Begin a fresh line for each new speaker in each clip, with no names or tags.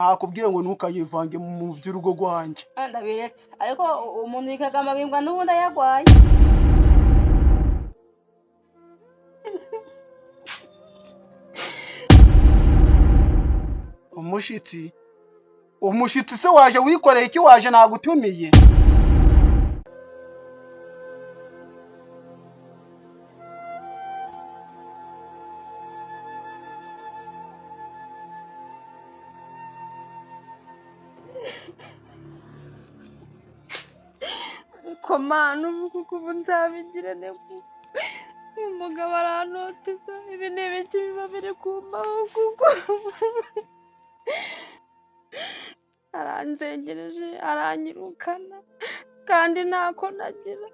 nakubwiye ngo ntukayivange mu by'urugo rwanjye.
Ndabiretse ariko umuntu yikagama bimbwa n'ubundi ayagwaye.
umushitsi se waje wikoreye iki? Waje nagutumiye?
Komana kuko nzabigira nego umugabo arantoteza ibi ni ibiki biba biri kumbaho kuko aranzengereje aranyirukana kandi ntako nagira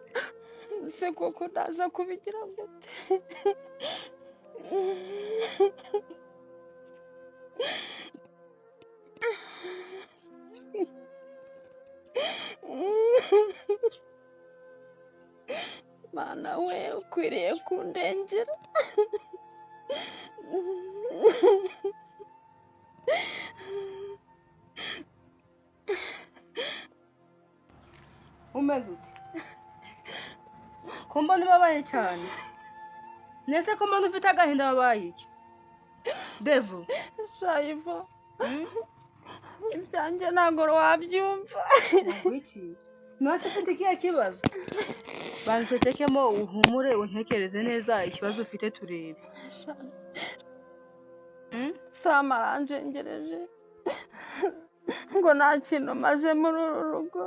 se koko ndaza kubigira gute? Mana we ukwiriye kundengera. Umeze ute? Ko mbona ubabaye cyane. Nese ko mbona ufite agahinda wabaye iki? Devu Shaiva ibyanjye ntabwo wabyumva. Wiki nase ufite ikihe kibazo? Bansetekemo uhumure untekereze neza ikibazo ufite turebe. Sama aranjengereje ngo nta kintu maze muri uru rugo.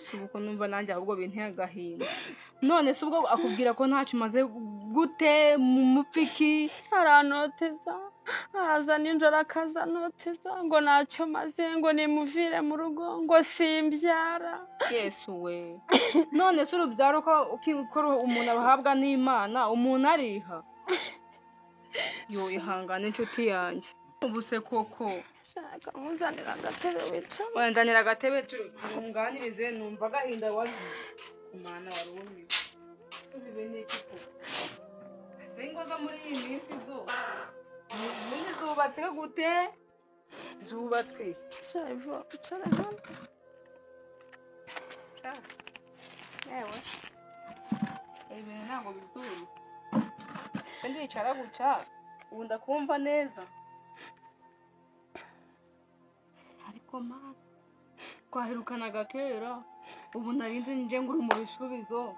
Subuko numva nanjye ahubwo binteye agahinda. None se ubwo akubwira ko ntacyo maze gute mu mupfiki? Aranoteza aza ninjoro akazanoteza ngo ntacyo maze ngo nimuvire mu rugo ngo simbyara. Yesu we. None se urubyaro ko umuntu abahabwa n'Imana umuntu ariha? Yo ihangane inshuti yanjye. Ubu se koko shaka muzanira agatebe wica. Wanzanira agatebe tunganirize numva agahinda wagize. Imana warumiwe. Bibe n'iki koko? Zingo zo muri iyi minsi zo. Muri zubatse gute? Zubatswe. Shaiva ucara hano. Ewe. Ibintu ntabwo bizuru. Ndicara guca ubu ndakumva neza. Ariko mama twaherukanaga kera ubu narinze nje nguri mu bisubizo.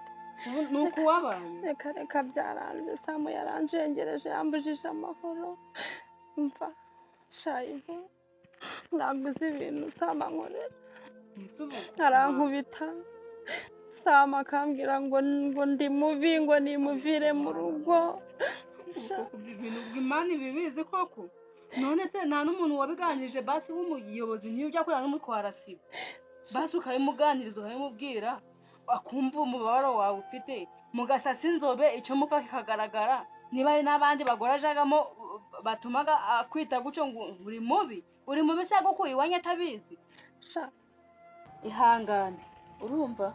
Nuko wabaye? Reka byaranze Samu yaranjengereje yambujije amahoro. Mva Shaiva naguze ibintu Sama nkorera. Arankubita Sama akambwira ngo ndi mubi ngo nimuvire mu rugo. Ibintu bw'Imana ibibizi koko. None se nta n'umuntu wabiganirije basi w'umuyobozi niyo ujya kurana n'umutwara sibo. Basi ukabimuganiriza ukabimubwira akumva umubabaro wawe ufite mugasasa inzobe icyo mupfa kikagaragara. Niba ari n'abandi bagora ajagamo batumaga akwita gucyo ngo uri mubi se gukuye iwanya atabizi. Ihangane urumva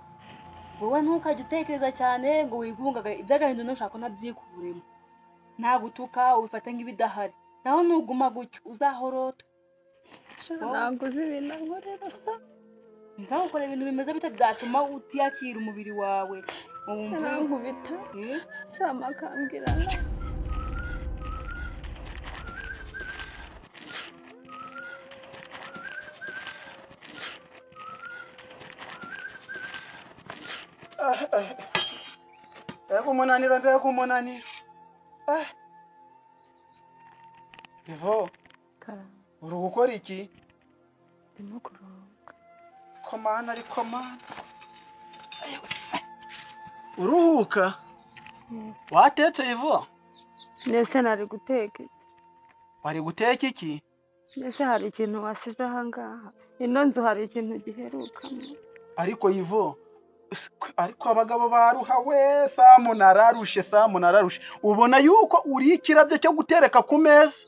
wowe ntukajya utekereza cyane ngo wigungaga iby'agahinda ntushaka nabyikuremo. Nagutuka ubifata nk'ibidahari naho nuguma gutyo uzahorota. Naguze ibintu nkorera sa nzakora ibintu bimeze bite byatuma utiyakira umubiri wawe. Nkubita Sama akambwira
Mbega umunaniro. Ivo uri gukora iki?
Ndimo kuruhuka.
Komana ariko mana uruhuka? Watetse Ivo?
Nese nari guteka iki?
Wari guteka iki?
Nese hari ikintu wasize aha ngaha? Ino nzu hari ikintu giherukamo.
Ariko Ivo ariko abagabo baruha we. Samu nararushe. Ubona yuko uri ikirabyo cyo gutereka ku meza?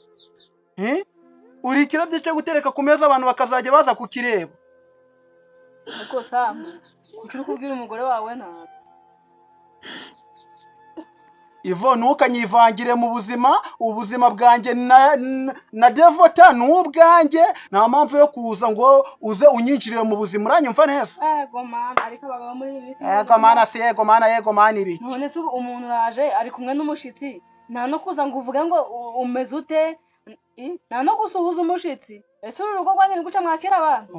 Uri ikirabyo cyo gutereka ku meza abantu bakazajya baza kukireba. Uko Samu kuki kubwira umugore wawe nabi? Ivo ntukanyivangire mu buzima, ubuzima bwanjye na Devota ni ubwanjye, nta mpamvu yo kuza ngo uze unyinjirire mu buzima, uranyumva neza?
Ego mana, ariko abagabo muri ibi
Ego mana si ego mana ibi.
none se umuntu yaje ari kumwe n'umushitsi, nta no kuza ngo uvuge ngo umeze ute, nta no gusuhuza umushitsi. Ese uru rugo rwanyu ni guca mwakira abantu?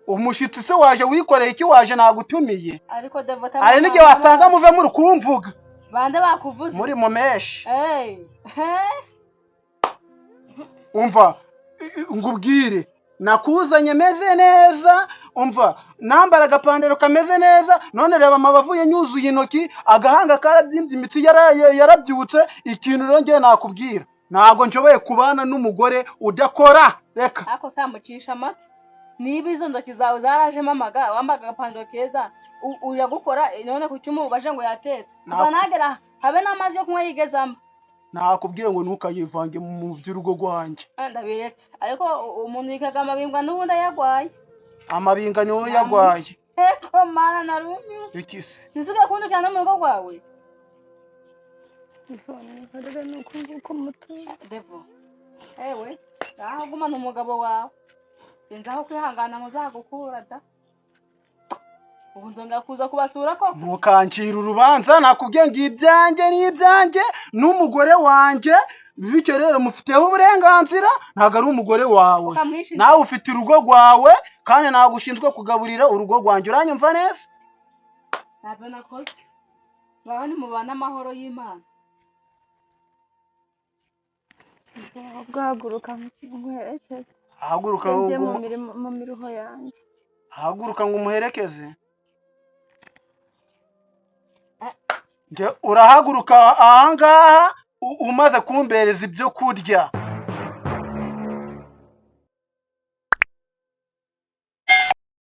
Umushitsi se waje wikoreye iki? Waje nagutumiye?
Ariko Devota
Ari n'igihe wasanga muve muri kumvuga
bande bakuvuze
muri mu meshi.
Hey.
Umva ngubwire, nakuzanye meze neza, umva nambara agapandaro kameze neza, none reba amabavu yanyuzuye intoki, agahanga karabyimbye, imitsi yarabyutse. Ikintu rongeye nakubwira, ntago nshoboye kubana n'umugore udakora. Reka
ako samucisha amata, niba izo ntoki zawe zarajemo amaga, wambaga agapandaro keza, uja gukora none ku cyuma ubaje ngo yatetse kuva nagera habe n'amazi yo kunywa yigezamo.
Nakubwiye ngo ntukayivange mu by'urugo rwanjye.
Ndabiretse, ariko umuntu yikaga amabingwa n'ubundi ayagwaye.
Amabinga niwo yagwaye.
Eko mana narumiwe.
Ikisi
Nisuke kundukira no mu rugo rwawe. Rero nuko muto. Devo. Ewe, aho gumana umugabo wawe. Sinzi aho kwihangana muzagukura da. Ubu ndonga kuza kubasura koko.
Ntukancira urubanza, nakubwiye ngo ibyanjye n'umugore wanjye, bityo rero mufiteho uburenganzira, ntago ari umugore wawe. Nawe ufite urugo rwawe kandi ntago ushinzwe kugaburira urugo rwanjye, uranyumva neza?
Ntabwo nakoze. Baho ni mubana amahoro y'Imana. Bwaguruka nkwerekeze.
Haguruka
mu miruho yanjye.
Haguruka ngo umuherekeze. Urahaguruka ahangaha umaze kumbereza ibyo kurya.